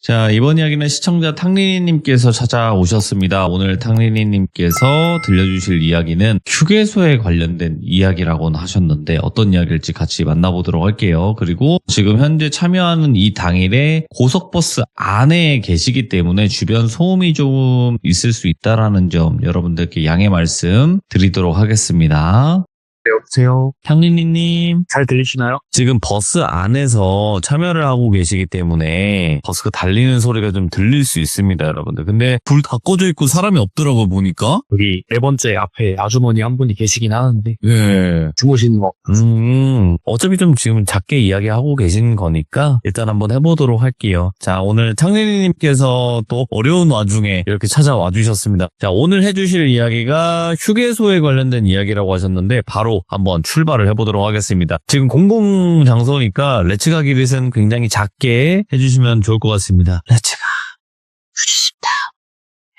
자, 이번 이야기는 시청자 탕리니님께서 찾아오셨습니다. 오늘 탕리니님께서 들려주실 이야기는 휴게소에 관련된 이야기라고는 하셨는데 어떤 이야기일지 같이 만나보도록 할게요. 그리고 지금 현재 참여하는 이 당일에 고속버스 안에 계시기 때문에 주변 소음이 좀 있을 수 있다라는 점 여러분들께 양해 말씀 드리도록 하겠습니다. 여보세요. 탕리니님, 잘 들리시나요? 지금 버스 안에서 참여를 하고 계시기 때문에 버스가 달리는 소리가 좀 들릴 수 있습니다, 여러분들. 근데 불 다 꺼져 있고 사람이 없더라고 보니까. 여기 네 번째 앞에 아주머니 한 분이 계시긴 하는데 예. 주무시는 거. 어차피 좀 지금 작게 이야기하고 계신 거니까 일단 한번 해보도록 할게요. 자, 오늘 탕리니님께서 또 어려운 와중에 이렇게 찾아와 주셨습니다. 자, 오늘 해주실 이야기가 휴게소에 관련된 이야기라고 하셨는데 바로 한번 출발을 해보도록 하겠습니다. 지금 공공장소니까 렛츠가 기릿은 굉장히 작게 해주시면 좋을 것 같습니다. 렛츠가 기릿다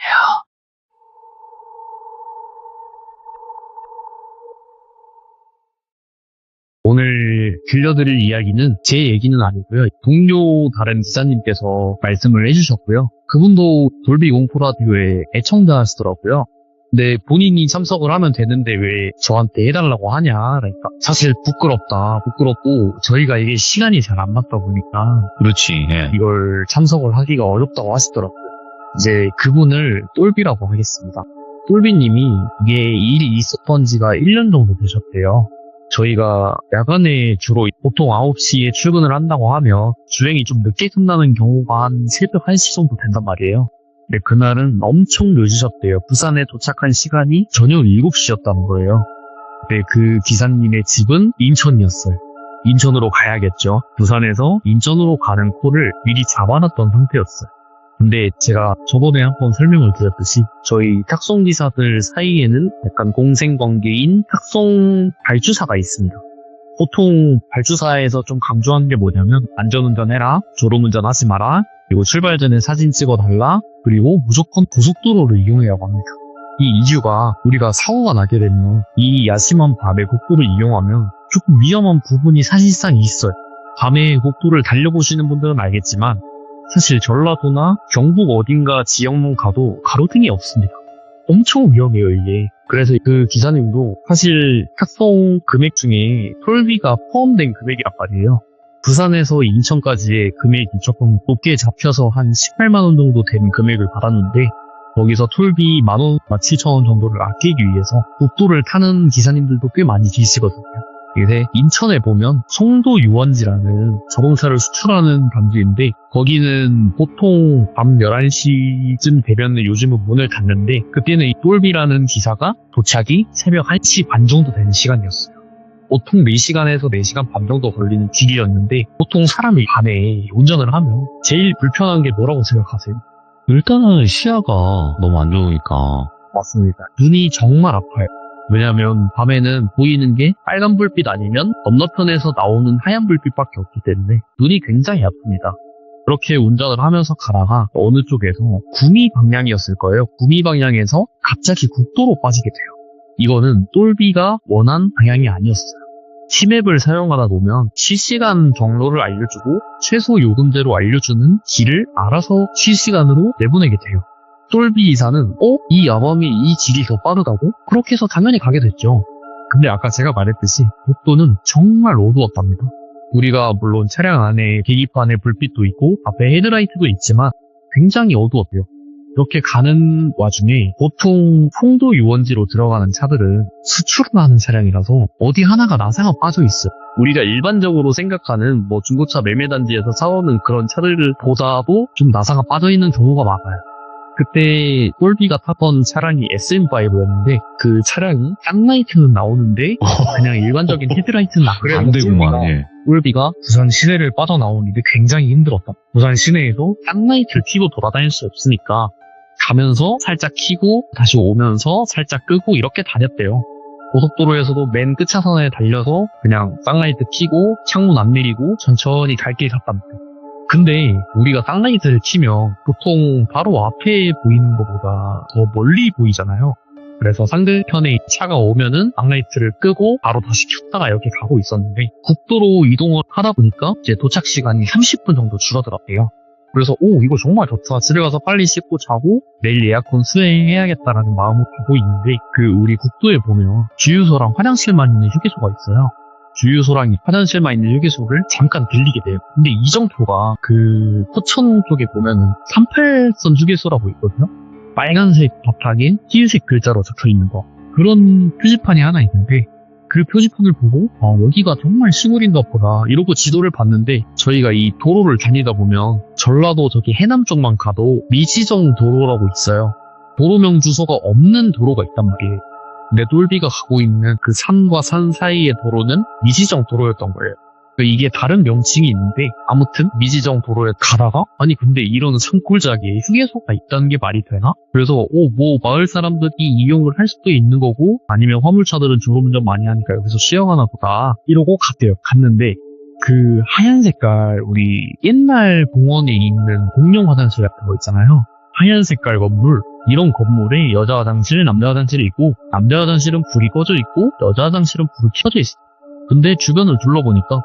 해요. 오늘 들려드릴 이야기는 제 얘기는 아니고요. 동료 다른 기사님께서 말씀을 해주셨고요. 그분도 돌비 공포 라디오의 애청자시더라고요. 근데 본인이 참석을 하면 되는데 왜 저한테 해달라고 하냐. 그러니까 사실 부끄럽고 저희가 이게 시간이 잘 안 맞다 보니까 그렇지. 예. 이걸 참석을 하기가 어렵다고 하시더라고요. 이제 그분을 똘비라고 하겠습니다. 똘비님이 이게 일이 있었던 지가 1년 정도 되셨대요. 저희가 야간에 주로 보통 9시에 출근을 한다고 하면 주행이 좀 늦게 끝나는 경우가 한 새벽 1시 정도 된단 말이에요. 근데 그날은 엄청 늦으셨대요. 부산에 도착한 시간이 저녁 7시였다는 거예요. 근데 그 기사님의 집은 인천이었어요. 인천으로 가야겠죠. 부산에서 인천으로 가는 코를 미리 잡아놨던 상태였어요. 근데 제가 저번에 한번 설명을 드렸듯이 저희 탁송기사들 사이에는 약간 공생관계인 탁송 발주사가 있습니다. 보통 발주사에서 좀 강조한 게 뭐냐면 안전운전해라, 졸음운전하지 마라, 그리고 출발 전에 사진 찍어달라, 그리고 무조건 고속도로를 이용해야 합니다. 이 이유가 우리가 사고가 나게 되면 이 야심한 밤에 국도를 이용하면 조금 위험한 부분이 사실상 있어요. 밤에 국도를 달려보시는 분들은 알겠지만 사실 전라도나 경북 어딘가 지역만 가도 가로등이 없습니다. 엄청 위험해요, 이게. 그래서 그 기사님도 사실 탁송 금액 중에 톨비가 포함된 금액이란 말이에요. 부산에서 인천까지의 금액이 조금 높게 잡혀서 한 18만 원 정도 되는 금액을 받았는데 거기서 톨비 10,000원, 7,000원 정도를 아끼기 위해서 국도를 타는 기사님들도 꽤 많이 계시거든요. 근데 인천에 보면 송도 유원지라는 자동차를 수출하는 단지인데 거기는 보통 밤 11시쯤 되면 요즘은 문을 닫는데 그때는 이 똘비라는 기사가 도착이 새벽 1시 반 정도 되는 시간이었어요. 보통 4시간에서 4시간 반 정도 걸리는 길이었는데 보통 사람이 밤에 운전을 하면 제일 불편한 게 뭐라고 생각하세요? 일단은 시야가 너무 안 좋으니까. 맞습니다. 눈이 정말 아파요. 왜냐면 밤에는 보이는 게 빨간 불빛 아니면 건너편에서 나오는 하얀 불빛밖에 없기 때문에 눈이 굉장히 아픕니다. 그렇게 운전을 하면서 가다가 어느 쪽에서 구미 방향이었을 거예요. 구미 방향에서 갑자기 국도로 빠지게 돼요. 이거는 똘비가 원한 방향이 아니었어요. 티맵을 사용하다 보면 실시간 경로를 알려주고 최소 요금제로 알려주는 길을 알아서 실시간으로 내보내게 돼요. 똘비 이사는 이 야밤이 이 길이 더 빠르다고? 그렇게 해서 당연히 가게 됐죠. 근데 아까 제가 말했듯이 국도는 정말 어두웠답니다. 우리가 물론 차량 안에 계기판에 불빛도 있고 앞에 헤드라이트도 있지만 굉장히 어두웠대요. 이렇게 가는 와중에 보통 송도 유원지로 들어가는 차들은 수출을 하는 차량이라서 어디 하나가 나사가 빠져 있어요. 우리가 일반적으로 생각하는 중고차 매매단지에서 사오는 그런 차들을 보다도 좀 나사가 빠져 있는 경우가 많아요. 그때 똘비가 타던 차량이 SM5였는데 그 차량이 깜라이트는 나오는데 그냥 일반적인 헤드라이트는 안 되구만. 예. 똘비가 부산 시내를 빠져나오는데 굉장히 힘들었다. 부산 시내에도 깜라이트를 켜고 돌아다닐 수 없으니까 가면서 살짝 켜고 다시 오면서 살짝 끄고 이렇게 다녔대요. 고속도로에서도 맨 끝차선에 달려서 그냥 쌍라이트 켜고 창문 안 내리고 천천히 갈 길 갔답니다. 근데 우리가 쌍라이트를 키면 보통 바로 앞에 보이는 것보다 더 멀리 보이잖아요. 그래서 상대편에 차가 오면은 쌍라이트를 끄고 바로 다시 켰다가 이렇게 가고 있었는데 국도로 이동을 하다 보니까 이제 도착 시간이 30분 정도 줄어들었대요. 그래서 이거 정말 좋다. 집에 가서 빨리 씻고 자고 내일 에어컨 수행해야겠다라는 마음으로 가고 있는데 우리 국도에 보면 주유소랑 화장실만 있는 휴게소가 있어요. 주유소랑 화장실만 있는 휴게소를 잠깐 들리게 돼요. 근데 이 정도가 포천 쪽에 보면은 38선 휴게소라고 있거든요. 빨간색 바탕에 흰색 글자로 적혀있는 거. 그런 표지판이 하나 있는데 그 표지판을 보고 여기가 정말 시골인가 보다 이러고 지도를 봤는데 저희가 이 도로를 다니다 보면 전라도 저기 해남 쪽만 가도 미시정 도로라고 있어요. 도로명 주소가 없는 도로가 있단 말이에요. 근데 똘비가 가고 있는 그 산과 산 사이의 도로는 미시정 도로였던 거예요. 이게 다른 명칭이 있는데 아무튼 미지정 도로에 가다가 아니 근데 이런 산골짜기에 휴게소가 있다는 게 말이 되나? 그래서 마을 사람들이 이용을 할 수도 있는 거고 아니면 화물차들은 졸음운전 많이 하니까 여기서 쉬어가나 보다 이러고 갔대요. 갔는데 그 하얀 색깔 우리 옛날 공원에 있는 공용 화장실 같은 거 있잖아요. 하얀 색깔 건물 이런 건물에 여자 화장실, 남자 화장실이 있고 남자 화장실은 불이 꺼져 있고 여자 화장실은 불이 켜져 있어요. 근데 주변을 둘러보니까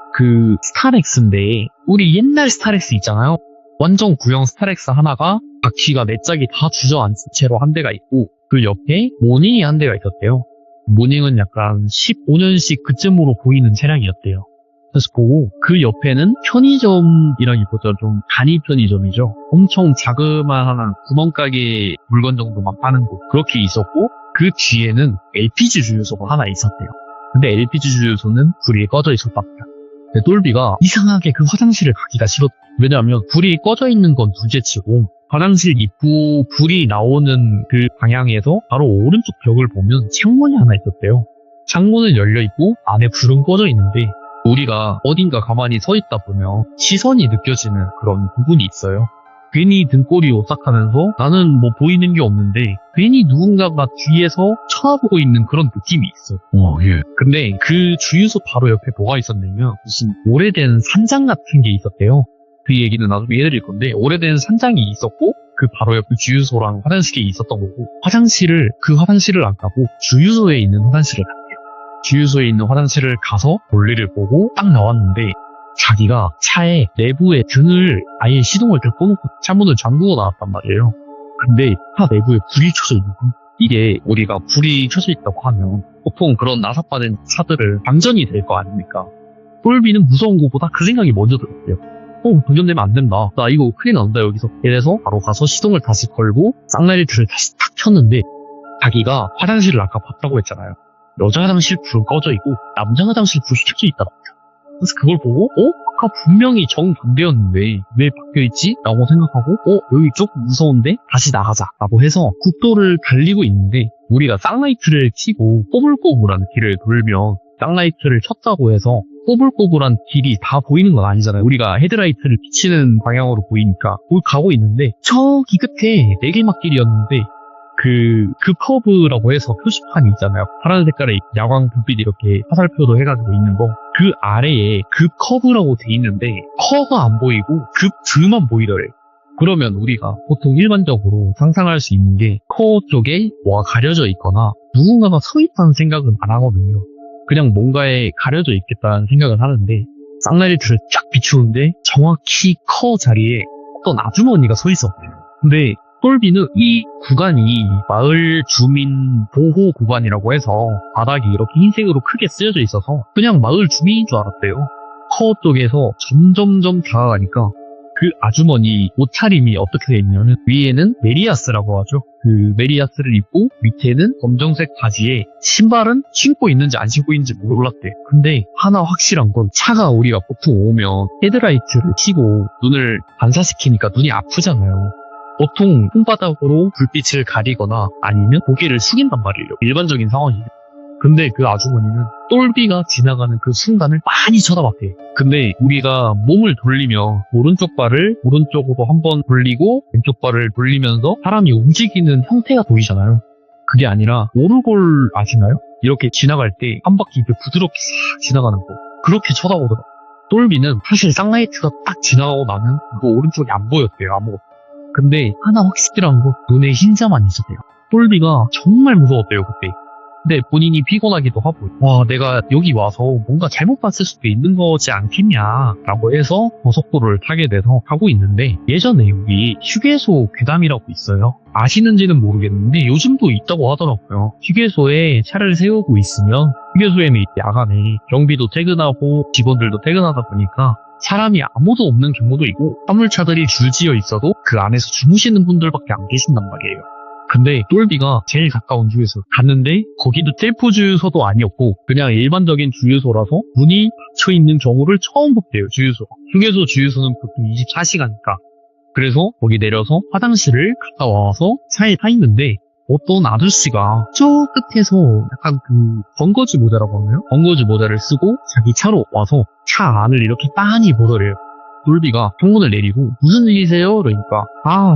스타렉스인데 우리 옛날 스타렉스 있잖아요. 완전 구형 스타렉스 하나가 바퀴가 4짝이 다 주저앉은 채로 한 대가 있고 그 옆에 모닝이 한 대가 있었대요. 모닝은 약간 15년식 그쯤으로 보이는 차량이었대요. 그래서 보고 그 옆에는 편의점이라기보다 좀 간이 편의점이죠. 엄청 자그마한 구멍가게 물건 정도만 파는 곳 그렇게 있었고 그 뒤에는 LPG 주유소가 하나 있었대요. 근데 LPG 주유소는 불이 꺼져 있었답니다. 근데 똘비가 이상하게 그 화장실을 가기가 싫었대요. 왜냐하면 불이 꺼져 있는 건 둘째치고 화장실 입구 불이 나오는 그 방향에서 바로 오른쪽 벽을 보면 창문이 하나 있었대요. 창문은 열려있고 안에 불은 꺼져 있는데 우리가 어딘가 가만히 서 있다 보면 시선이 느껴지는 그런 부분이 있어요. 괜히 등골이 오싹하면서 나는 뭐 보이는 게 없는데 괜히 누군가가 뒤에서 쳐다보고 있는 그런 느낌이 있어. 예. 근데 그 주유소 바로 옆에 뭐가 있었냐면 무슨 오래된 산장 같은 게 있었대요. 그 얘기는 나중에 해드릴 건데 오래된 산장이 있었고 그 바로 옆에 주유소랑 화장실이 있었던 거고 그 화장실을 안 가고 주유소에 있는 화장실을 갔대요. 주유소에 있는 화장실을 가서 볼일을 보고 딱 나왔는데 자기가 차에 내부에 등을 아예 시동을 다 꺼놓고 차문을 잠그고 나왔단 말이에요. 근데 차 내부에 불이 켜져 있는 거야. 이게 우리가 불이 켜져 있다고 하면 보통 그런 나사빠진 차들을 방전이 될 거 아닙니까? 똘비는 무서운 것보다 그 생각이 먼저 들었대요. 방전되면 안 된다. 나 이거 큰일 난다 여기서. 이래서 바로 가서 시동을 다시 걸고 쌍라이트를 다시 탁 켰는데 자기가 화장실을 아까 봤다고 했잖아요. 여자 화장실 불은 꺼져 있고 남자 화장실 불이 켜져 있더라고요. 그래서 그걸 보고 아까 분명히 정반대였는데 왜 바뀌어있지? 라고 생각하고 여기 조금 무서운데 다시 나가자 라고 해서 국도를 달리고 있는데 우리가 쌍라이트를 켜고 꼬불꼬불한 길을 돌면 쌍라이트를 켰다고 해서 꼬불꼬불한 길이 다 보이는 건 아니잖아요. 우리가 헤드라이트를 비치는 방향으로 보이니까 거기 가고 있는데 저기 끝에 내리막길이었는데 그 커브라고 해서 표지판이 있잖아요. 파란 색깔의 야광 불빛 이렇게 화살표도 해가지고 있는 거. 그 아래에 급 커브라고 돼 있는데 커가 안 보이고 급 줄만 보이더래. 그러면 우리가 보통 일반적으로 상상할 수 있는 게 커 쪽에 뭐가 가려져 있거나 누군가가 서 있다는 생각은 안 하거든요. 그냥 뭔가에 가려져 있겠다는 생각을 하는데 쌍라이트를 쫙 비추는데 정확히 커 자리에 어떤 아주머니가 서 있었대요. 근데 똘비는 이 구간이 마을 주민 보호 구간이라고 해서 바닥이 이렇게 흰색으로 크게 쓰여져 있어서 그냥 마을 주민인 줄 알았대요. 커 쪽에서 점점점 다가가니까 그 아주머니 옷차림이 어떻게 돼 있냐면 위에는 메리아스라고 하죠. 그 메리아스를 입고 밑에는 검정색 바지에 신발은 신고 있는지 안 신고 있는지 몰랐대. 근데 하나 확실한 건 차가 우리가 보통 오면 헤드라이트를 켜고 눈을 반사시키니까 눈이 아프잖아요. 보통 손바닥으로 불빛을 가리거나 아니면 고개를 숙인단 말이에요. 일반적인 상황이에요. 근데 그 아주머니는 똘비가 지나가는 그 순간을 많이 쳐다봤대. 근데 우리가 몸을 돌리며 오른쪽 발을 오른쪽으로 한번 돌리고 왼쪽 발을 돌리면서 사람이 움직이는 형태가 보이잖아요. 그게 아니라 오르골 아시나요? 이렇게 지나갈 때 한 바퀴 이렇게 부드럽게 싹 지나가는 거. 그렇게 쳐다보더라. 똘비는 사실 쌍라이트가 딱 지나가고 나면 그 오른쪽이 안 보였대요. 아무것도. 근데 하나 확실한 건 눈에 흰자만 있었대요. 똘비가 정말 무서웠대요 그때. 근데 본인이 피곤하기도 하고, 와, 내가 여기 와서 뭔가 잘못 봤을 수도 있는 거지 않겠냐라고 해서 고속도로를 타게 돼서 가고 있는데, 예전에 여기 휴게소 괴담이라고 있어요. 아시는지는 모르겠는데 요즘도 있다고 하더라고요. 휴게소에 차를 세우고 있으면 휴게소에는 야간에 경비도 퇴근하고 직원들도 퇴근하다 보니까 사람이 아무도 없는 경우도 있고, 화물차들이 줄지어 있어도 그 안에서 주무시는 분들밖에 안 계신단 말이에요. 근데 똘비가 제일 가까운 주유소 갔는데 거기도 셀프 주유소도 아니었고 그냥 일반적인 주유소라서 문이 닫혀 있는 경우를 처음 봤대요. 주유소. 휴게소 주유소는 보통 24시간이니까. 그래서 거기 내려서 화장실을 갔다 와서 차에 타 있는데 어떤 아저씨가 저 끝에서 약간 번거지 모자라고 하나요? 번거지 모자를 쓰고 자기 차로 와서 차 안을 이렇게 빤히 보더래요. 똘비가 창문을 내리고 무슨 일이세요? 그러니까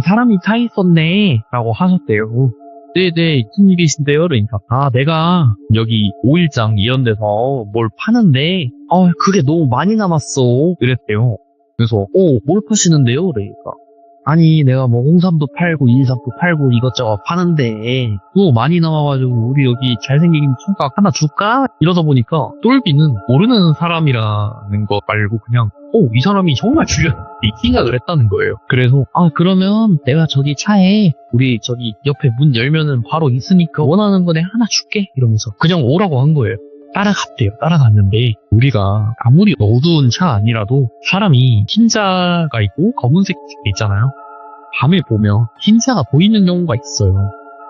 사람이 차 있었네 라고 하셨대요. 네네 무슨 일이신데요? 그러니까 내가 여기 5일장 이런 데서 뭘 파는데 그게 너무 많이 남았어 이랬대요. 그래서 뭘 파시는데요? 그러니까 아니 내가 뭐 홍삼도 팔고 인삼도 팔고 이것저것 파는데 너무 많이 남아가지고 우리 여기 잘생긴 총각 하나 줄까? 이러다 보니까 똘비는 모르는 사람이라는 거 말고 그냥 이 사람이 정말 주려이 생각을 했다는 거예요. 그래서 그러면 내가 저기 차에 우리 저기 옆에 문 열면은 바로 있으니까 원하는 거내 하나 줄게 이러면서 그냥 오라고 한 거예요. 따라갔대요. 따라갔는데 우리가 아무리 어두운 차 아니라도 사람이 흰자가 있고 검은색 있잖아요. 밤에 보면 흰자가 보이는 경우가 있어요.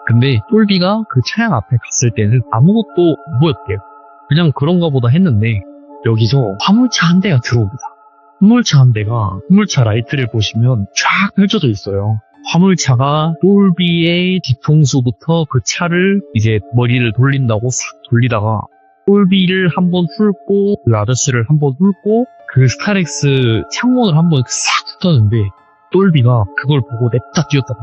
근데 똘비가 그 차량 앞에 갔을 때는 아무것도 안 보였대요. 그냥 그런가 보다 했는데 여기서 화물차 한 대가 들어옵니다. 화물차 한 대가 화물차 라이트를 보시면 쫙 펼쳐져 있어요. 화물차가 똘비의 뒤통수부터 그 차를 이제 머리를 돌린다고 싹 돌리다가 똘비를 한번 훑고 그 아저씨를 한번 훑고 그 스타렉스 창문을 한번 싹 훑었는데 똘비가 그걸 보고 냅다 뛰었다고.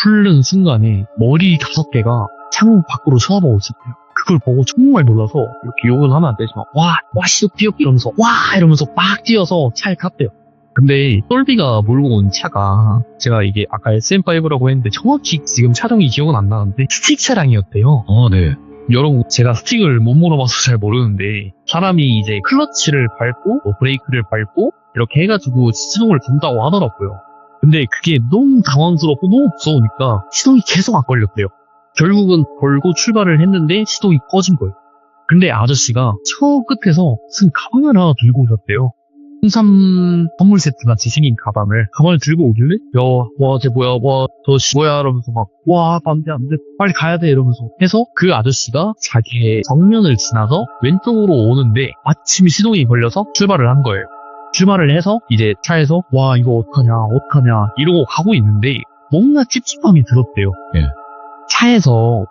훑는 순간에 머리 5개가 창문 밖으로 쳐다보고 있었대요. 그걸 보고 정말 놀라서 이렇게 욕은 하면 안 되지만 와 씨띠 이러면서 이러면서 막 뛰어서 차에 탔대요. 근데 똘비가 몰고 온 차가 제가 이게 아까 SM5라고 했는데 정확히 지금 차종이 기억은 안 나는데 스틱 차량이었대요. 네. 여러분 제가 스틱을 못 몰아봐서 잘 모르는데 사람이 이제 클러치를 밟고 브레이크를 밟고 이렇게 해가지고 시동을 건다고 하더라고요. 근데 그게 너무 당황스럽고 너무 무서우니까 시동이 계속 안 걸렸대요. 결국은 걸고 출발을 했는데 시동이 꺼진 거예요. 근데 아저씨가 저 끝에서 무슨 가방을 하나 들고 오셨대요. 홍삼 선물 세트 같이 생긴 가방을 들고 오길래 쟤 뭐야 저 뭐야 이러면서 안 돼 빨리 가야 돼 이러면서 해서 그 아저씨가 자기의 정면을 지나서 왼쪽으로 오는데 마침 시동이 걸려서 출발을 한 거예요. 출발을 해서 이제 차에서 이거 어떡하냐 이러고 가고 있는데 뭔가 찝찝함이 들었대요. 예. 차에서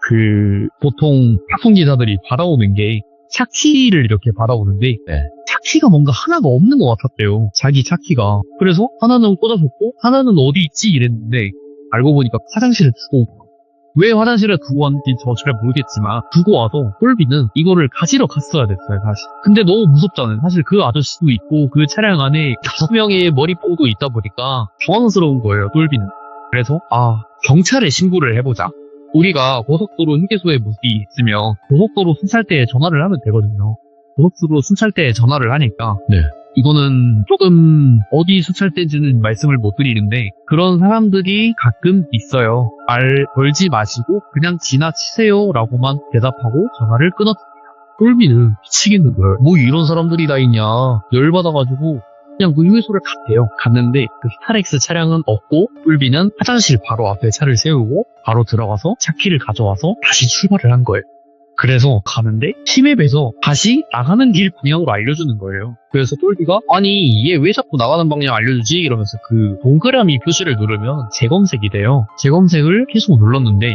보통 탁송기사들이 받아오는 게 차키를 이렇게 받아오는데 차키가 뭔가 하나가 없는 것 같았대요. 자기 차키가. 그래서 하나는 꽂아줬고 하나는 어디 있지 이랬는데 알고 보니까 화장실에 두고 온 거예요. 왜 화장실에 두고 왔는지 저 잘 모르겠지만 두고 와서 똘비는 이거를 가지러 갔어야 됐어요 사실. 근데 너무 무섭잖아요. 사실 그 아저씨도 있고 그 차량 안에 5명의 머리뽕도 있다 보니까 당황스러운 거예요 똘비는. 그래서 경찰에 신고를 해보자. 우리가 고속도로 휴게소에 물이 있으면 고속도로 순찰대에 전화를 하면 되거든요. 고속도로 순찰대에 전화를 하니까 이거는 조금 어디 순찰대인지는 말씀을 못 드리는데 그런 사람들이 가끔 있어요. 말 걸지 마시고 그냥 지나치세요 라고만 대답하고 전화를 끊었습니다. 똘비는 미치겠는 거예요. 뭐 이런 사람들이 다 있냐. 열받아가지고 그냥 그 휴게소를 갔대요. 갔는데 그 스타렉스 차량은 없고 똘비는 화장실 바로 앞에 차를 세우고 바로 들어가서 차키를 가져와서 다시 출발을 한 거예요. 그래서 가는데 티맵에서 다시 나가는 길 방향으로 알려주는 거예요. 그래서 똘비가 아니 얘 왜 자꾸 나가는 방향 알려주지? 이러면서 그 동그라미 표시를 누르면 재검색이 돼요. 재검색을 계속 눌렀는데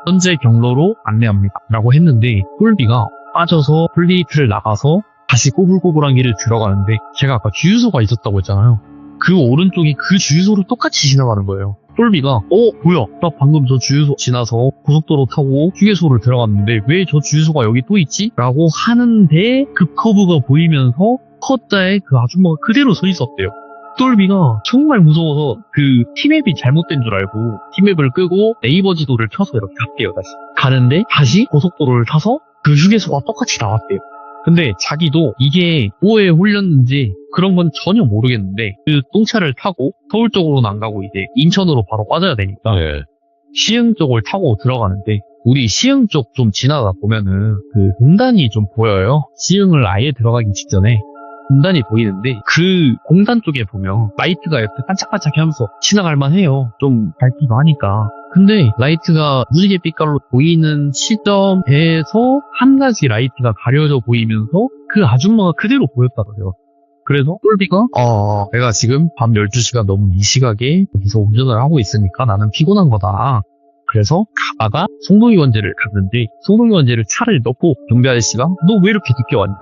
현재 경로로 안내합니다 라고 했는데 똘비가 빠져서 플레이트를 나가서 다시 꼬불꼬불한 길을 들어가는데 제가 아까 주유소가 있었다고 했잖아요. 그 오른쪽이 그 주유소를 똑같이 지나가는 거예요. 똘비가 뭐야 나 방금 저 주유소 지나서 고속도로 타고 휴게소를 들어갔는데 왜 저 주유소가 여기 또 있지? 라고 하는데 급커브가 보이면서 컷자에 그 아줌마가 그대로 서 있었대요. 똘비가 정말 무서워서 그 티맵이 잘못된 줄 알고 티맵을 끄고 네이버 지도를 켜서 이렇게 갈게요. 다시 가는데 다시 고속도로를 타서 그 휴게소가 똑같이 나왔대요. 근데 자기도 이게 뭐에 홀렸는지 그런 건 전혀 모르겠는데 그 똥차를 타고 서울 쪽으로는 안 가고 이제 인천으로 바로 빠져야 되니까 네. 시흥 쪽을 타고 들어가는데 우리 시흥 쪽 좀 지나다 보면은 그 공단이 좀 보여요. 시흥을 아예 들어가기 직전에 공단이 보이는데 그 공단 쪽에 보면 라이트가 옆에 반짝반짝 하면서 지나갈 만해요. 좀 밝기도 하니까. 근데 라이트가 무지개 빛깔로 보이는 시점에서 한 가지 라이트가 가려져 보이면서 그 아줌마가 그대로 보였다고요. 그래서 똘비가 내가 지금 밤 12시가 넘은 이 시각에 여기서 운전을 하고 있으니까 나는 피곤한 거다. 그래서 가다가 송동이 원제를 갔는데 송동이 원제를 차를 넣고 경비 아저씨가 너 왜 이렇게 늦게 왔냐.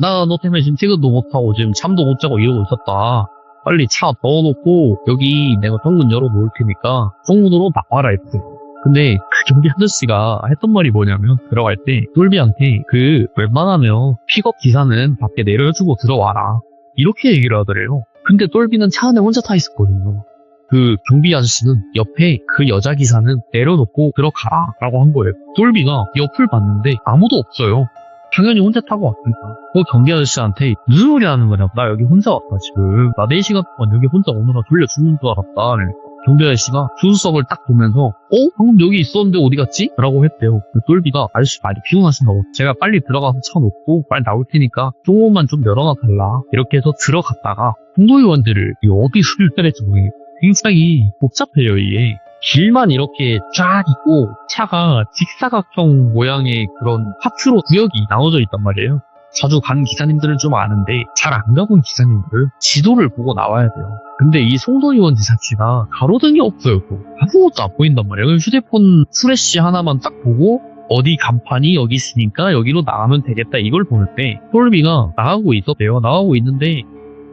나 너 때문에 지금 퇴근도 못하고 지금 잠도 못 자고 이러고 있었다. 빨리 차 넣어놓고 여기 내가 창문 열어놓을 테니까 창문으로 나와라 했어요. 근데 그 경비 아저씨가 했던 말이 뭐냐면 들어갈 때 똘비한테 그 웬만하면 픽업 기사는 밖에 내려주고 들어와라 이렇게 얘기를 하더래요. 근데 똘비는 차 안에 혼자 타 있었거든요. 그 경비 아저씨는 옆에 그 여자 기사는 내려놓고 들어가라 라고 한 거예요. 똘비가 옆을 봤는데 아무도 없어요. 당연히 혼자 타고 왔으니까. 그 경비 아저씨한테 무슨 소리 하는 거냐. 나 여기 혼자 왔다 지금. 나 4시간 동안 여기 혼자 오느라 졸려 죽는 줄 알았다. 경비 아저씨가 조수석을 딱 보면서 방금 여기 있었는데 어디 갔지? 라고 했대요. 똘비가 아저씨 많이 피곤하신가 봐. 제가 빨리 들어가서 차 놓고 빨리 나올 테니까 조금만 좀 열어놔 달라. 이렇게 해서 들어갔다가 송도의원들을 어디 술을 때릴지 모르겠어요. 굉장히 복잡해요 이게. 길만 이렇게 쫙 있고 차가 직사각형 모양의 그런 파트로 구역이 나눠져 있단 말이에요. 자주 간 기사님들은 좀 아는데 잘 안 가본 기사님들은 지도를 보고 나와야 돼요. 근데 이 송도의원지 자체가 가로등이 없어요. 또 아무것도 안 보인단 말이에요. 휴대폰 프레쉬 하나만 딱 보고 어디 간판이 여기 있으니까 여기로 나가면 되겠다 이걸 보는데 똘비가 나가고 있었대요. 나가고 있는데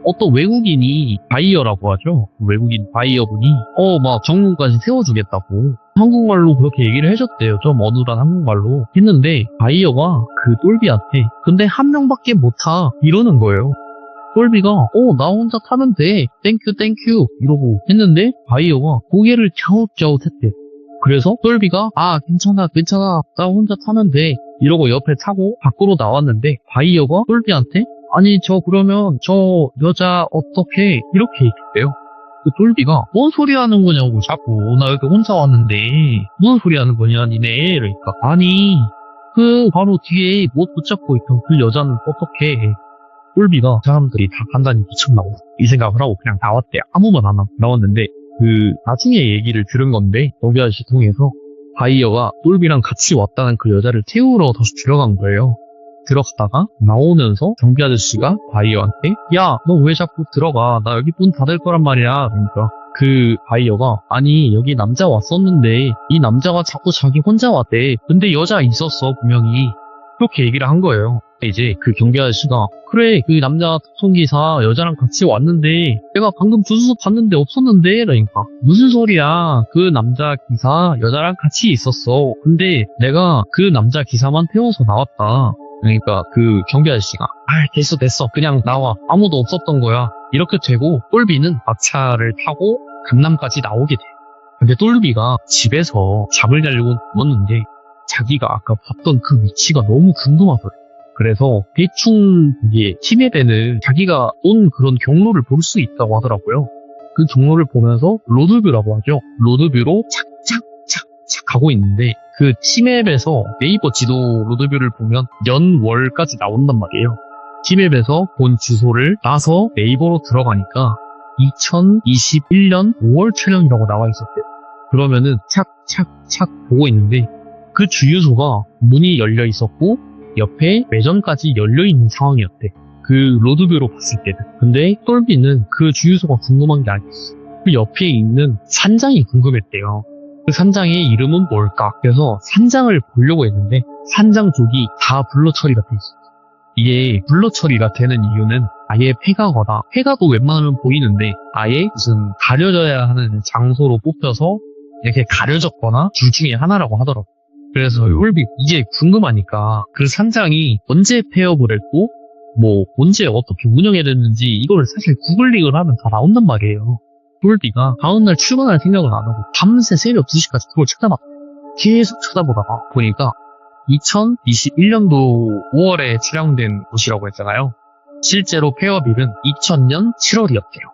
어떤 외국인이 바이어라고 하죠. 외국인 바이어분이 막 정문까지 세워주겠다고 한국말로 그렇게 얘기를 해줬대요. 좀 어눌한 한국말로 했는데 바이어가 그 똘비한테 근데 한 명밖에 못 타 이러는 거예요. 똘비가 나 혼자 타면 돼 땡큐 이러고 했는데 바이어가 고개를 갸웃갸웃했대. 그래서 똘비가 괜찮아 나 혼자 타면 돼 이러고 옆에 타고 밖으로 나왔는데 바이어가 똘비한테 아니 그러면 저 여자 어떻게 이렇게 얘기해요. 그 똘비가 뭔 소리 하는 거냐고 자꾸 나 여기 혼자 왔는데 무슨 소리 하는 거냐 니네 그러니까 아니 그 바로 뒤에 못 붙잡고 있던 그 여자는 어떻게 똘비가 사람들이 다 간단히 미쳤나고 이 생각을 하고 그냥 나왔대. 아무 말 안 하고 나왔는데 그 나중에 얘기를 들은 건데 경비 아저씨 통해서 바이어가 똘비랑 같이 왔다는 그 여자를 태우러 다시 들어간 거예요. 들어가다가 나오면서 경비 아저씨가 바이어한테 야, 너 왜 자꾸 들어가? 나 여기 문 닫을 거란 말이야. 그러니까 그 바이어가 아니 여기 남자 왔었는데 이 남자가 자꾸 자기 혼자 왔대. 근데 여자 있었어 분명히. 그렇게 얘기를 한 거예요. 이제 그 경비 아저씨가 그래 그 남자 탑승기사 여자랑 같이 왔는데 내가 방금 주소서 봤는데 없었는데 그러니까 무슨 소리야 그 남자 기사 여자랑 같이 있었어. 근데 내가 그 남자 기사만 태워서 나왔다. 그러니까 그 경비 아저씨가 됐어 그냥 나와 아무도 없었던 거야 이렇게 되고 똘비는 막차를 타고 강남까지 나오게 돼. 근데 똘비가 집에서 잠을 자려고 누웠는데 자기가 아까 봤던 그 위치가 너무 궁금하더래. 그래서 대충 이게 티맵에는 자기가 온 그런 경로를 볼 수 있다고 하더라고요. 그 경로를 보면서 로드뷰라고 하죠. 로드뷰로 착착착착 가고 있는데 그 티맵에서 네이버 지도 로드뷰를 보면 연월까지 나온단 말이에요. 티맵에서 본 주소를 따서 네이버로 들어가니까 2021년 5월 촬영이라고 나와 있었대요. 그러면은 착착착 보고 있는데 그 주유소가 문이 열려 있었고 옆에 매점까지 열려 있는 상황이었대. 그 로드뷰로 봤을 때는. 근데 똘비는 그 주유소가 궁금한 게 아니었어. 그 옆에 있는 산장이 궁금했대요. 그 산장의 이름은 뭘까? 그래서 산장을 보려고 했는데 산장 쪽이 다 블러 처리가 돼 있었어. 이게 블러 처리가 되는 이유는 아예 폐가거나 폐가도 웬만하면 보이는데 아예 무슨 가려져야 하는 장소로 뽑혀서 이렇게 가려졌거나 둘 중에 하나라고 하더라고. 그래서 똘비 이게 궁금하니까 그 산장이 언제 폐업을 했고 뭐 언제 어떻게 운영해야 되는지 이걸 사실 구글링을 하면 다 나온단 말이에요. 똘비가 다음날 출근할 생각을 안 하고 밤새 새벽 2시까지 그걸 찾아봤대. 계속 찾아보다가 보니까 2021년도 5월에 촬영된 곳이라고 했잖아요. 실제로 폐업일은 2000년 7월이었대요.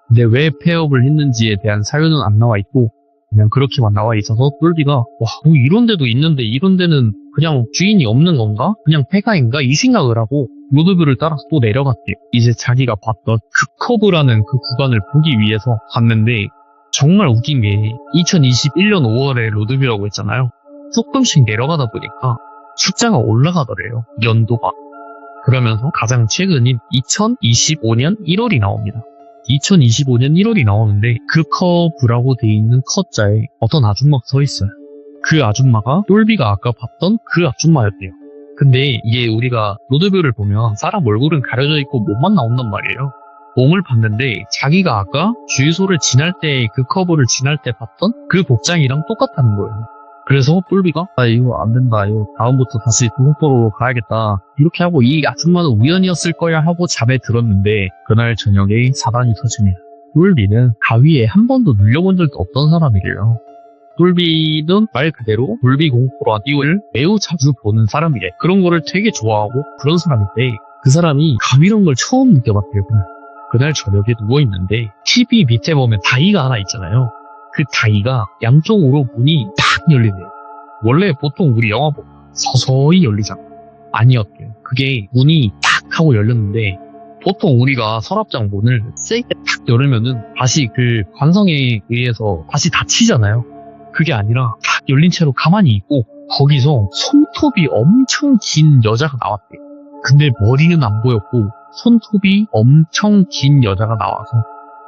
근데 왜 폐업을 했는지에 대한 사유는 안 나와 있고 그냥 그렇게만 나와 있어서 똘비가 와, 뭐 이런 데도 있는데 이런 데는 그냥 주인이 없는 건가? 그냥 폐가인가? 이 생각을 하고 로드뷰를 따라서 또 내려갔대요. 이제 자기가 봤던 그 커브라는 그 구간을 보기 위해서 갔는데 정말 웃긴 게 2021년 5월에 로드뷰라고 했잖아요. 조금씩 내려가다 보니까 숫자가 올라가더래요. 연도가. 그러면서 가장 최근인 2025년 1월이 나옵니다. 2025년 1월이 나오는데 그 커브라고 돼 있는 커자에 어떤 아줌마가 서 있어요. 그 아줌마가 똘비가 아까 봤던 그 아줌마였대요. 근데 이게 우리가 로드뷰를 보면 사람 얼굴은 가려져 있고 몸만 나온단 말이에요. 몸을 봤는데 자기가 아까 주유소를 지날 때 그 커브를 지날 때 봤던 그 복장이랑 똑같다는 거예요. 그래서 똘비가 이거 안 된다. 이거 다음부터 다시 고속도로로 가야겠다. 이렇게 하고 이 아줌마는 우연이었을 거야 하고 잠에 들었는데 그날 저녁에 사단이 터집니다. 똘비는 가위에 한 번도 눌려본 적이 없던 사람이래요. 똘비는 말 그대로 돌비 공포 라디오를 매우 자주 보는 사람이래. 그런 거를 되게 좋아하고 그런 사람인데 그 사람이 가위란 걸 처음 느껴봤대요. 그날 저녁에 누워있는데 TV 밑에 보면 다이가 하나 있잖아요. 그 다이가 양쪽으로 문이 딱 열리네요. 원래 보통 우리 영화 보면 서서히 열리잖아. 아니었대요. 그게 문이 딱 하고 열렸는데 보통 우리가 서랍장 문을 세게 딱 열으면은 다시 그 관성에 의해서 다시 닫히잖아요. 그게 아니라 딱 열린 채로 가만히 있고 거기서 손톱이 엄청 긴 여자가 나왔대요. 근데 머리는 안 보였고 손톱이 엄청 긴 여자가 나와서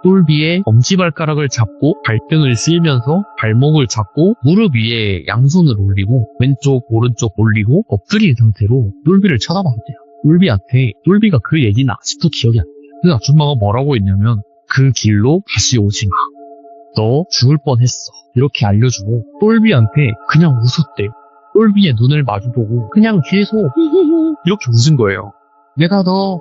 똘비의 엄지발가락을 잡고 발등을 쓸면서 발목을 잡고 무릎 위에 양손을 올리고 왼쪽 오른쪽 올리고 엎드린 상태로 똘비를 쳐다봤대요. 똘비한테 똘비가 그 얘기는 아직도 기억이 안 나요. 그 아줌마가 뭐라고 했냐면 그 길로 다시 오지 마. 너 죽을 뻔했어. 이렇게 알려주고 똘비한테 그냥 웃었대요. 똘비의 눈을 마주보고 그냥 계속 이렇게 웃은 거예요. 내가 너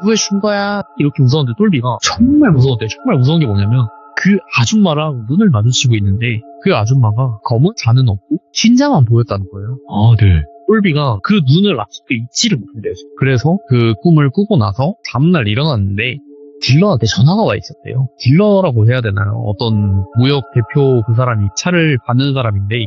구해준 거야. 이렇게 웃었는데 똘비가 정말 무서웠대. 정말 무서운 게 뭐냐면 그 아줌마랑 눈을 마주치고 있는데 그 아줌마가 검은 잔은 없고 흰자만 보였다는 거예요. 아, 네. 똘비가 그 눈을 아직도 잊지를 못한대요. 그래서 그 꿈을 꾸고 나서 다음날 일어났는데 딜러한테 전화가 와 있었대요. 딜러라고 해야 되나요? 어떤 무역 대표 그 사람이 차를 받는 사람인데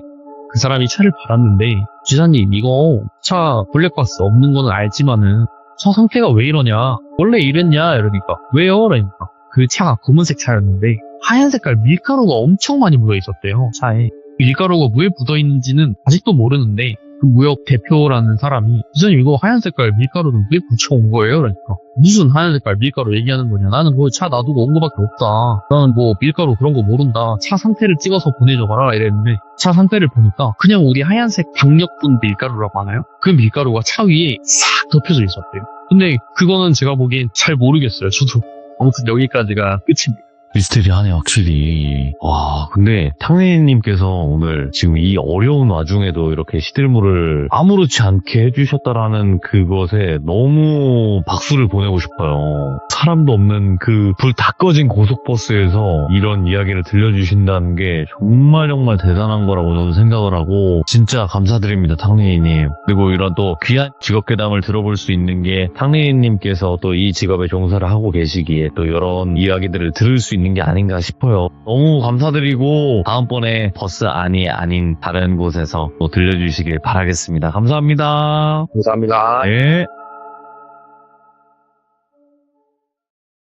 그 사람이 차를 받았는데 지사님 이거 차 블랙박스 없는 거는 알지만은 차 상태가 왜 이러냐? 원래 이랬냐? 이러니까 왜요? 그러니까 그 차가 검은색 차였는데 하얀 색깔 밀가루가 엄청 많이 묻어 있었대요. 차에. 밀가루가 왜 묻어 있는지는 아직도 모르는데 그 무역 대표라는 사람이 지사님 이거 하얀 색깔 밀가루를 왜 붙여온 거예요? 그러니까 무슨 하얀 색깔 밀가루 얘기하는 거냐? 나는 그 차 놔두고 온 거밖에 없다. 나는 뭐 밀가루 그런 거 모른다. 차 상태를 찍어서 보내줘봐라 이랬는데 차 상태를 보니까 그냥 우리 하얀색 박력분 밀가루라고 하나요? 그 밀가루가 차 위에 싹 덮여져 있었대요. 근데 그거는 제가 보기엔 잘 모르겠어요. 저도. 아무튼 여기까지가 끝입니다. 미스테리하네, 확실히. 와, 근데 탕리님께서 오늘 지금 이 어려운 와중에도 이렇게 시들물을 아무렇지 않게 해주셨다라는 그것에 너무 박수를 보내고 싶어요. 사람도 없는 그 불 다 꺼진 고속버스에서 이런 이야기를 들려주신다는 게 정말 대단한 거라고 저는 생각을 하고 진짜 감사드립니다, 탕리님. 그리고 이런 또 귀한 직업괴담을 들어볼 수 있는 게 탕리님께서 또 이 직업에 종사를 하고 계시기에 또 이런 이야기들을 들을 수 있는 게 아닌가 싶어요. 너무 감사드리고 다음번에 버스 안이 아닌 다른 곳에서 또 들려주시길 바라겠습니다. 감사합니다. 감사합니다. 네.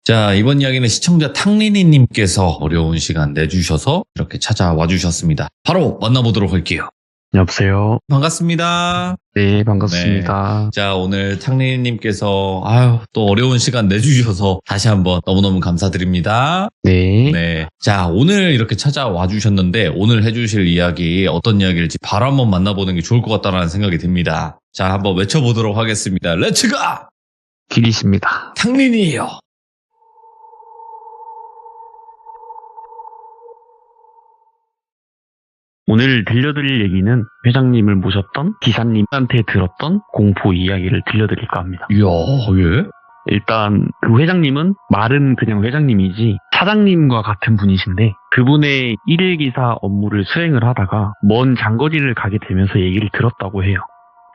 자, 이번 이야기는 시청자 탕리니님께서 어려운 시간 내주셔서 이렇게 찾아와 주셨습니다. 바로 만나보도록 할게요. 여보세요. 반갑습니다. 네, 반갑습니다. 자, 오늘 탕리니님께서 또 어려운 시간 내주셔서 다시 한번 너무너무 감사드립니다. 네. 네. 자, 오늘 이렇게 찾아와 주셨는데 오늘 해주실 이야기 어떤 이야기일지 바로 한번 만나보는 게 좋을 것 같다는 생각이 듭니다. 자, 한번 외쳐보도록 하겠습니다. 렛츠가! 길이십니다. 탕린이에요. 오늘 들려드릴 얘기는 회장님을 모셨던 기사님한테 들었던 공포 이야기를 들려드릴까 합니다. 이야, 예? 일단 그 회장님은 말은 그냥 회장님이지 사장님과 같은 분이신데 그분의 일일 기사 업무를 수행을 하다가 먼 장거리를 가게 되면서 얘기를 들었다고 해요.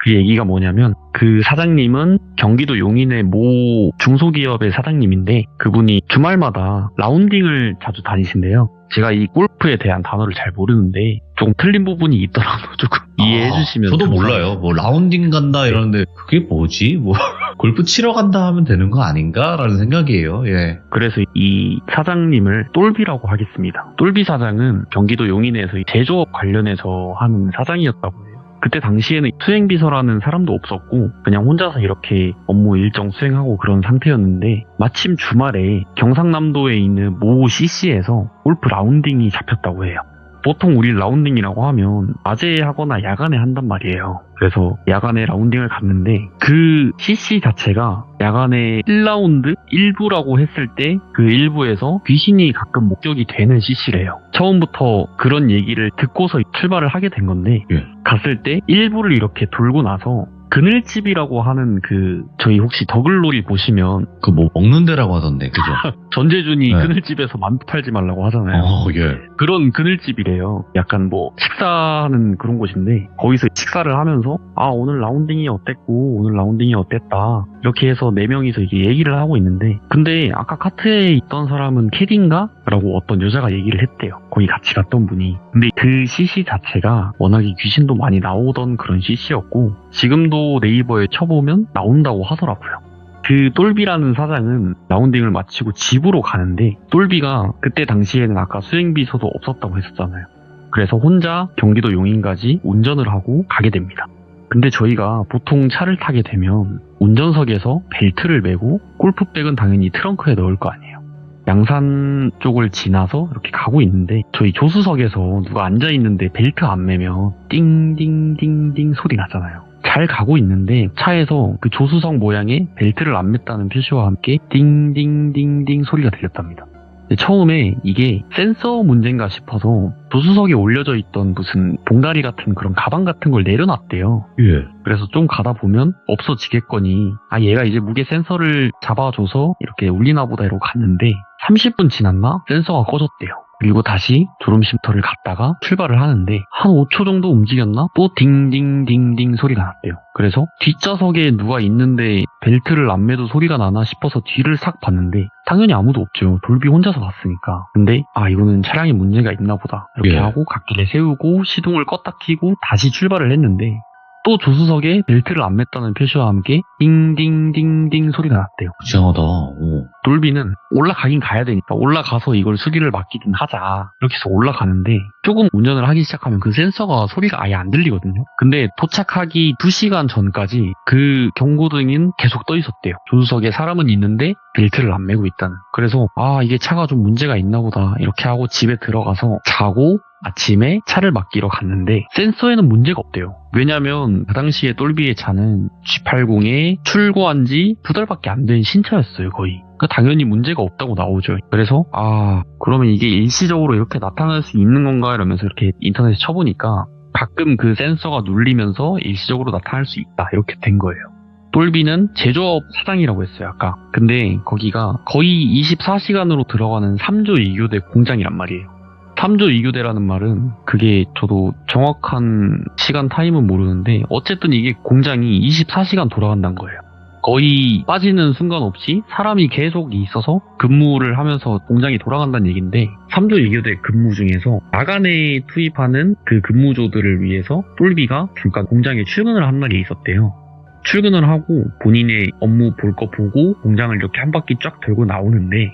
그 얘기가 뭐냐면 그 사장님은 경기도 용인의 모 중소기업의 사장님인데 그분이 주말마다 라운딩을 자주 다니신대요. 제가 이 골프에 대한 단어를 잘 모르는데 조금 틀린 부분이 있더라도 조금 이해해 주시면 저도 감사하겠습니다. 몰라요. 뭐 라운딩 간다 이러는데 그게 뭐지? 뭐 골프 치러 간다 하면 되는 거 아닌가라는 생각이에요. 예. 그래서 이 사장님을 똘비라고 하겠습니다. 똘비 사장은 경기도 용인에서 이 제조업 관련해서 하는 사장이었다고 해요. 그때 당시에는 수행비서라는 사람도 없었고 그냥 혼자서 이렇게 업무 일정 수행하고 그런 상태였는데 마침 주말에 경상남도에 있는 모 CC에서 골프 라운딩이 잡혔다고 해요. 보통 우리 라운딩이라고 하면 낮에 하거나 야간에 한단 말이에요. 그래서 야간에 라운딩을 갔는데 그 CC 자체가 야간에 1라운드 1부라고 했을 때 그 1부에서 귀신이 가끔 목격이 되는 CC래요. 처음부터 그런 얘기를 듣고서 출발을 하게 된 건데 예. 갔을 때 1부를 이렇게 돌고 나서 그늘집이라고 하는 그 저희 혹시 더글로리 보시면 그 뭐 먹는 데라고 하던데, 그죠? 전재준이 네. 그늘집에서 만두 팔지 말라고 하잖아요. 예. 그런 그늘집이래요. 약간 뭐 식사하는 그런 곳인데 거기서 식사를 하면서 아 오늘 라운딩이 어땠고 오늘 라운딩이 어땠다 이렇게 해서 4명이서 이게 얘기를 하고 있는데 근데 아까 카트에 있던 사람은 캐딘가? 라고 어떤 여자가 얘기를 했대요. 거기 같이 갔던 분이. 근데 그 CC 자체가 워낙에 귀신도 많이 나오던 그런 CC였고 지금도 네이버에 쳐보면 나온다고 하더라고요. 그 똘비라는 사장은 라운딩을 마치고 집으로 가는데 똘비가 그때 당시에는 아까 수행비서도 없었다고 했었잖아요. 그래서 혼자 경기도 용인까지 운전을 하고 가게 됩니다. 근데 저희가 보통 차를 타게 되면 운전석에서 벨트를 매고 골프백은 당연히 트렁크에 넣을 거 아니에요. 양산 쪽을 지나서 이렇게 가고 있는데 저희 조수석에서 누가 앉아있는데 벨트 안 매면 띵띵띵띵 소리 나잖아요. 잘 가고 있는데 차에서 그 조수석 모양의 벨트를 안 맸다는 표시와 함께 띵띵띵띵 소리가 들렸답니다. 근데 처음에 이게 센서 문제인가 싶어서 조수석에 올려져 있던 무슨 봉다리 같은 그런 가방 같은 걸 내려놨대요. 예. 그래서 좀 가다 보면 없어지겠거니 아 얘가 이제 무게 센서를 잡아줘서 이렇게 울리나 보다 이러고 갔는데 30분 지났나 센서가 꺼졌대요. 그리고 다시 졸음쉼터를 갔다가 출발을 하는데 한 5초 정도 움직였나? 또 딩딩딩딩 소리가 났대요. 그래서 뒷좌석에 누가 있는데 벨트를 안 매도 소리가 나나 싶어서 뒤를 싹 봤는데 당연히 아무도 없죠. 돌비 혼자서 갔으니까. 근데 아 이거는 차량에 문제가 있나 보다 이렇게 예. 하고 갓길에 세우고 시동을 껐다 켜고 다시 출발을 했는데 또 조수석에 벨트를 안 맸다는 표시와 함께 띵띵띵띵 소리가 났대요. 이상하다. 오. 돌비는 올라가긴 가야 되니까 올라가서 이걸 수리를 맡기든 하자 이렇게 해서 올라가는데 조금 운전을 하기 시작하면 그 센서가 소리가 아예 안 들리거든요. 근데 도착하기 2시간 전까지 그 경고등은 계속 떠 있었대요. 조수석에 사람은 있는데 벨트를 안 매고 있다는. 그래서 아 이게 차가 좀 문제가 있나 보다 이렇게 하고 집에 들어가서 자고 아침에 차를 맡기러 갔는데 센서에는 문제가 없대요. 왜냐면 그 당시에 똘비의 차는 G80에 출고한 지 2달밖에 안 된 신차였어요 거의. 그러니까 당연히 문제가 없다고 나오죠. 그래서 아 그러면 이게 일시적으로 이렇게 나타날 수 있는 건가 이러면서 이렇게 인터넷에 쳐보니까 가끔 그 센서가 눌리면서 일시적으로 나타날 수 있다 이렇게 된 거예요. 똘비는 제조업 사장이라고 했어요 아까. 근데 거기가 거의 24시간으로 들어가는 3조 2교대 공장이란 말이에요. 3조 2교대라는 말은 그게 저도 정확한 시간 타임은 모르는데 어쨌든 이게 공장이 24시간 돌아간다는 거예요. 거의 빠지는 순간 없이 사람이 계속 있어서 근무를 하면서 공장이 돌아간다는 얘기인데 3조 2교대 근무 중에서 야간에 투입하는 그 근무조들을 위해서 똘비가 잠깐 공장에 출근을 한 날이 있었대요. 출근을 하고 본인의 업무 볼 거 보고 공장을 이렇게 한 바퀴 쫙 돌고 나오는데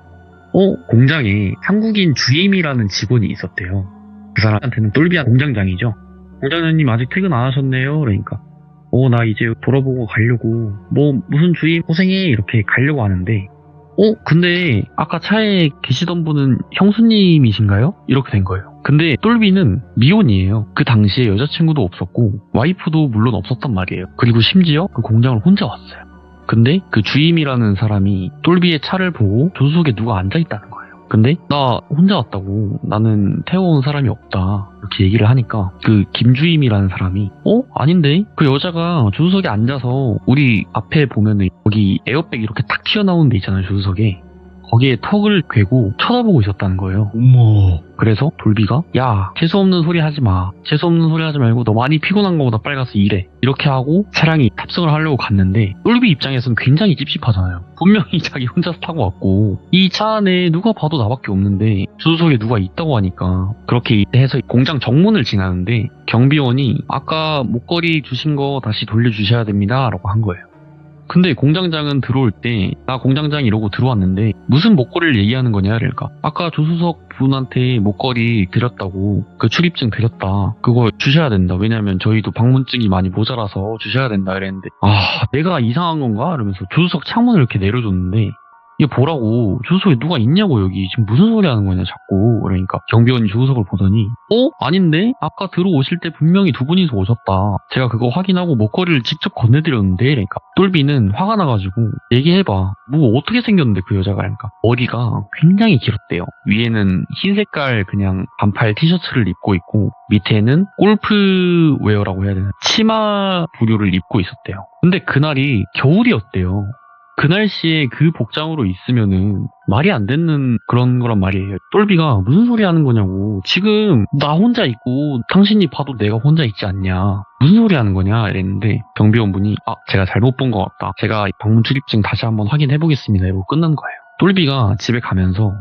공장에 한국인 주임이라는 직원이 있었대요. 그 사람한테는 똘비한 공장장이죠. 공장장님 아직 퇴근 안 하셨네요. 그러니까 나 이제 돌아보고 가려고 무슨 주임 고생해 이렇게 가려고 하는데 근데 아까 차에 계시던 분은 형수님이신가요? 이렇게 된 거예요. 근데 똘비는 미혼이에요. 그 당시에 여자친구도 없었고 와이프도 물론 없었단 말이에요. 그리고 심지어 그 공장을 혼자 왔어요. 근데 그 주임이라는 사람이 똘비의 차를 보고 조수석에 누가 앉아있다는 거예요. 근데 나 혼자 왔다고 나는 태워온 사람이 없다 이렇게 얘기를 하니까 그 김주임이라는 사람이 아닌데 그 여자가 조수석에 앉아서 우리 앞에 보면은 여기 에어백 이렇게 탁 튀어나오는 데 있잖아요 조수석에 거기에 턱을 괴고 쳐다보고 있었다는 거예요. 어머. 그래서 돌비가 야 재수없는 소리 하지 마. 재수없는 소리 하지 말고 너 많이 피곤한 거보다 빨리 가서 일해. 이렇게 하고 차량이 탑승을 하려고 갔는데 돌비 입장에서는 굉장히 찝찝하잖아요. 분명히 자기 혼자서 타고 왔고 이 차 안에 누가 봐도 나밖에 없는데 조수석에 누가 있다고 하니까 그렇게 해서 공장 정문을 지나는데 경비원이 아까 목걸이 주신 거 다시 돌려주셔야 됩니다 라고 한 거예요. 근데 공장장은 들어올 때 나 공장장 이러고 들어왔는데 무슨 목걸이를 얘기하는 거냐 그러니까 아까 조수석 분한테 목걸이 드렸다고 그 출입증 드렸다 그거 주셔야 된다 왜냐면 저희도 방문증이 많이 모자라서 주셔야 된다 이랬는데 내가 이상한 건가 이러면서 조수석 창문을 이렇게 내려줬는데 이게 뭐라고 조수석에 누가 있냐고 여기 지금 무슨 소리 하는 거냐 자꾸 그러니까 경비원이 조수석을 보더니 아닌데 아까 들어오실 때 분명히 두 분이서 오셨다 제가 그거 확인하고 목걸이를 직접 건네드렸는데 그러니까 똘비는 화가 나가지고 얘기해봐 뭐 어떻게 생겼는데 그 여자가 그러니까 머리가 굉장히 길었대요. 위에는 흰 색깔 그냥 반팔 티셔츠를 입고 있고 밑에는 골프웨어라고 해야 되나 치마 부류를 입고 있었대요. 근데 그날이 겨울이었대요. 그 날씨에 그 복장으로 있으면은 말이 안 되는 그런 거란 말이에요. 똘비가 무슨 소리 하는 거냐고. 지금 나 혼자 있고 당신이 봐도 내가 혼자 있지 않냐. 무슨 소리 하는 거냐 이랬는데 경비원분이 제가 잘못 본 것 같다. 제가 방문 출입증 다시 한번 확인해 보겠습니다. 이러고 끝난 거예요. 똘비가 집에 가면서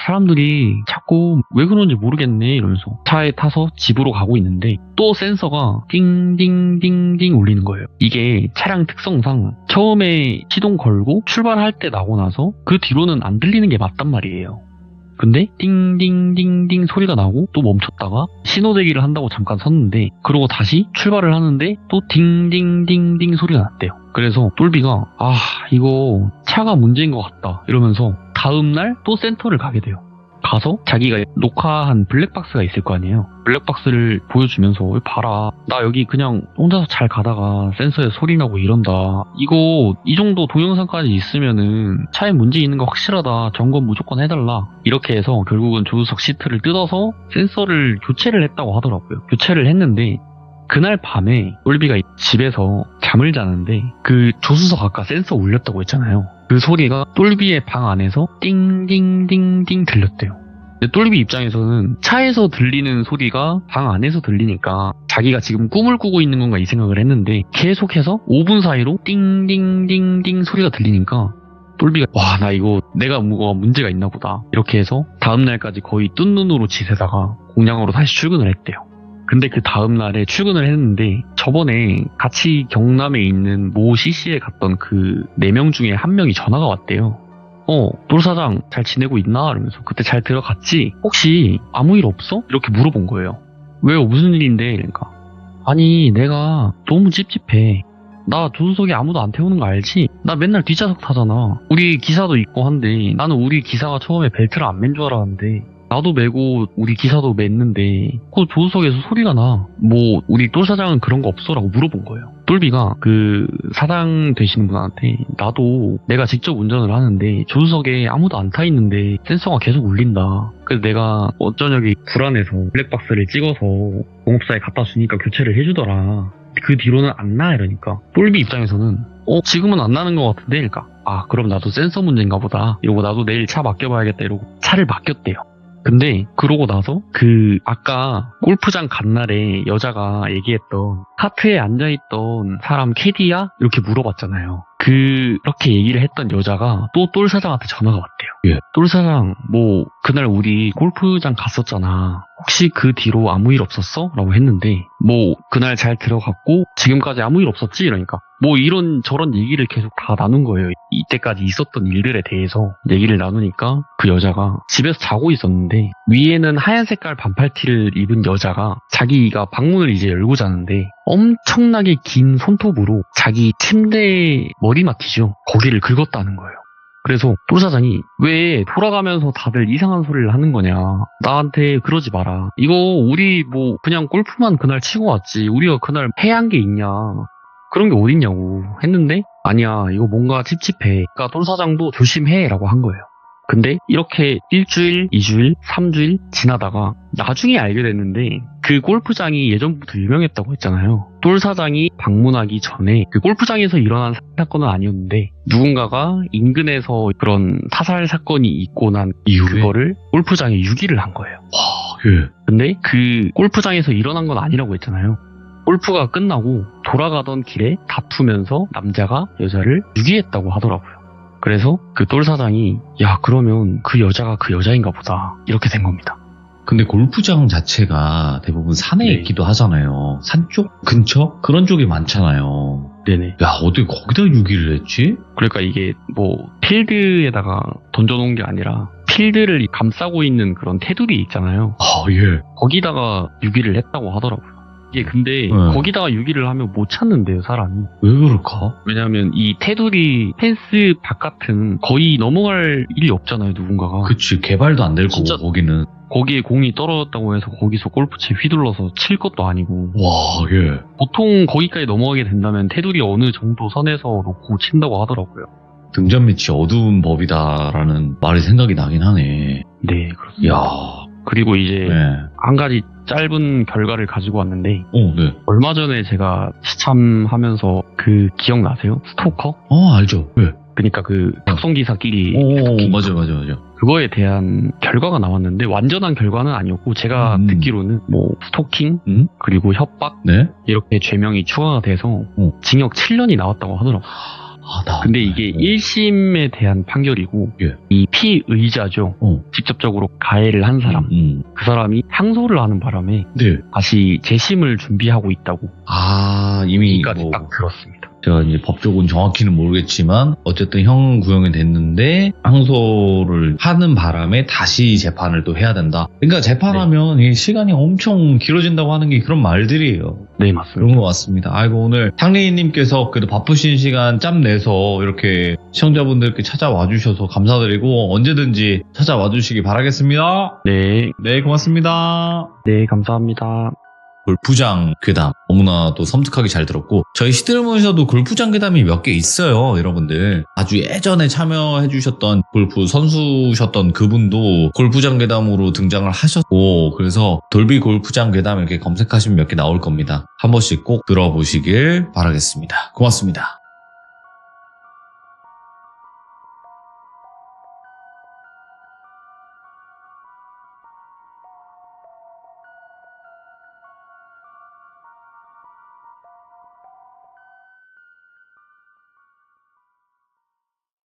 사람들이 자꾸 왜 그런지 모르겠네 이러면서 차에 타서 집으로 가고 있는데 또 센서가 띵띵띵띵 울리는 거예요. 이게 차량 특성상 처음에 시동 걸고 출발할 때 나고 나서 그 뒤로는 안 들리는 게 맞단 말이에요. 근데 띵띵띵띵 소리가 나고 또 멈췄다가 신호대기를 한다고 잠깐 섰는데 그러고 다시 출발을 하는데 또 띵띵띵띵 소리가 났대요. 그래서 똘비가 이거 차가 문제인 것 같다 이러면서 다음날 또 센터를 가게 돼요. 가서 자기가 녹화한 블랙박스가 있을 거 아니에요. 블랙박스를 보여주면서 봐라 나 여기 그냥 혼자서 잘 가다가 센서에 소리 나고 이런다. 이거 이 정도 동영상까지 있으면은 차에 문제 있는 거 확실하다. 점검 무조건 해달라. 이렇게 해서 결국은 조수석 시트를 뜯어서 센서를 교체를 했다고 하더라고요. 교체를 했는데 그날 밤에 똘비가 집에서 잠을 자는데 그 조수석 아까 센서 울렸다고 했잖아요. 그 소리가 똘비의 방 안에서 띵띵띵띵 들렸대요. 근데 똘비 입장에서는 차에서 들리는 소리가 방 안에서 들리니까 자기가 지금 꿈을 꾸고 있는 건가 이 생각을 했는데 계속해서 5분 사이로 띵띵띵띵 소리가 들리니까 똘비가 나 이거 내가 뭐가 문제가 있나 보다 이렇게 해서 다음날까지 거의 뜬 눈으로 지새다가 공장으로 다시 출근을 했대요. 근데 그 다음날에 출근을 했는데 저번에 같이 경남에 있는 모 CC에 갔던 그 4명 중에 1명이 전화가 왔대요. 똘 사장 잘 지내고 있나? 이러면서 그때 잘 들어갔지? 혹시 아무 일 없어? 이렇게 물어본 거예요. 왜요? 무슨 일인데? 그러니까 아니 내가 너무 찝찝해. 나 조수석에 아무도 안 태우는 거 알지? 나 맨날 뒷좌석 타잖아. 우리 기사도 있고 한데 나는 우리 기사가 처음에 벨트를 안 맨 줄 알았는데 나도 메고 우리 기사도 맸는데 그 조수석에서 소리가 나. 뭐 우리 똘 사장은 그런 거 없어? 라고 물어본 거예요. 똘비가 그 사장 되시는 분한테 나도 내가 직접 운전을 하는데 조수석에 아무도 안 타 있는데 센서가 계속 울린다. 그래서 내가 어쩌냐고 불안해서 블랙박스를 찍어서 공업사에 갖다 주니까 교체를 해주더라. 그 뒤로는 안 나 이러니까 똘비 입장에서는 지금은 안 나는 것 같은데 그러니까 그럼 나도 센서 문제인가 보다 이러고 나도 내일 차 맡겨봐야겠다 이러고 차를 맡겼대요. 근데 그러고 나서 그 아까 골프장 간 날에 여자가 얘기했던 카트에 앉아있던 사람 캐디야? 이렇게 물어봤잖아요. 그렇게 얘기를 했던 여자가 또 똘 사장한테 전화가 왔대요. 예. 똘 사장 뭐 그날 우리 골프장 갔었잖아. 혹시 그 뒤로 아무 일 없었어? 라고 했는데 뭐 그날 잘 들어갔고 지금까지 아무 일 없었지? 이러니까 뭐 이런 저런 얘기를 계속 다 나눈 거예요. 이때까지 있었던 일들에 대해서 얘기를 나누니까 그 여자가 집에서 자고 있었는데 위에는 하얀 색깔 반팔티를 입은 여자가 자기가 방문을 이제 열고 자는데 엄청나게 긴 손톱으로 자기 침대 머리맡이죠. 거기를 긁었다는 거예요. 그래서 똘 사장이 왜 돌아가면서 다들 이상한 소리를 하는 거냐. 나한테 그러지 마라. 이거 우리 뭐 그냥 골프만 그날 치고 왔지. 우리가 그날 해한 게 있냐. 그런 게 어딨냐고 했는데 아니야 이거 뭔가 찝찝해. 그러니까 똘 사장도 조심해 라고 한 거예요. 근데 이렇게 1주일, 2주일, 3주일 지나다가 나중에 알게 됐는데 그 골프장이 예전부터 유명했다고 했잖아요. 똘 사장이 방문하기 전에 그 골프장에서 일어난 사건은 아니었는데 누군가가 인근에서 그런 사살 사건이 있고 난 이후에? 그거를 골프장에 유기를 한 거예요. 예. 근데 그 골프장에서 일어난 건 아니라고 했잖아요. 골프가 끝나고 돌아가던 길에 다투면서 남자가 여자를 유기했다고 하더라고요. 그래서 그 똘 사장이 야 그러면 그 여자가 그 여자인가 보다 이렇게 된 겁니다. 근데 골프장 자체가 대부분 산에 네. 있기도 하잖아요. 산 쪽? 근처? 그런 쪽이 많잖아요. 네네. 야, 어떻게 거기다 유기를 했지? 그러니까 이게 뭐 필드에다가 던져놓은 게 아니라 필드를 감싸고 있는 그런 테두리 있잖아요. 아, 예. 거기다가 유기를 했다고 하더라고요. 이게 근데 거기다가 유기를 하면 못 찾는데요 사람이. 왜 그럴까? 왜냐하면 이 테두리 펜스 바깥은 거의 넘어갈 일이 없잖아요 누군가가. 그치, 개발도 안 될 거고, 진짜- 거기는. 거기에 공이 떨어졌다고 해서 거기서 골프채 휘둘러서 칠 것도 아니고 와, 예. 보통 거기까지 넘어가게 된다면 테두리 어느 정도 선에서 놓고 친다고 하더라고요. 등잔 밑이 어두운 법이다라는 말이 생각이 나긴 하네. 네 그렇습니다. 야, 그리고 이제 네. 한 가지 짧은 결과를 가지고 왔는데 네. 얼마 전에 제가 시참하면서 그 기억나세요? 스토커? 알죠. 예. 그러니까 그 탁송기사끼리 오, 맞아. 그거에 대한 결과가 나왔는데 완전한 결과는 아니었고 제가 듣기로는 뭐 스토킹 그리고 협박 네? 이렇게 죄명이 추가가 돼서 징역 7년이 나왔다고 하더라고요. 근데 이게 1심에 대한 판결이고 예. 이 피의자죠. 직접적으로 가해를 한 사람 그 사람이 항소를 하는 바람에 네. 다시 재심을 준비하고 있다고 이미 여기까지 뭐 딱 들었습니다. 제가 이제 법적은 정확히는 모르겠지만 어쨌든 형 구형이 됐는데 항소를 하는 바람에 다시 재판을 또 해야 된다. 그러니까 재판하면 이 시간이 엄청 길어진다고 하는 게 그런 말들이에요. 네 맞습니다. 그런 것 같습니다. 아이고 오늘 탕레이님께서 그래도 바쁘신 시간 짬 내서 이렇게 시청자분들께 찾아와 주셔서 감사드리고 언제든지 찾아와 주시기 바라겠습니다. 네, 네, 고맙습니다. 네 감사합니다. 골프장 괴담 너무나도 섬뜩하게 잘 들었고 저희 시드름에서도 골프장 괴담이 몇 개 있어요. 여러분들 아주 예전에 참여해 주셨던 골프 선수셨던 그분도 골프장 괴담으로 등장을 하셨고 그래서 돌비 골프장 괴담 이렇게 검색하시면 몇 개 나올 겁니다. 한 번씩 꼭 들어보시길 바라겠습니다. 고맙습니다.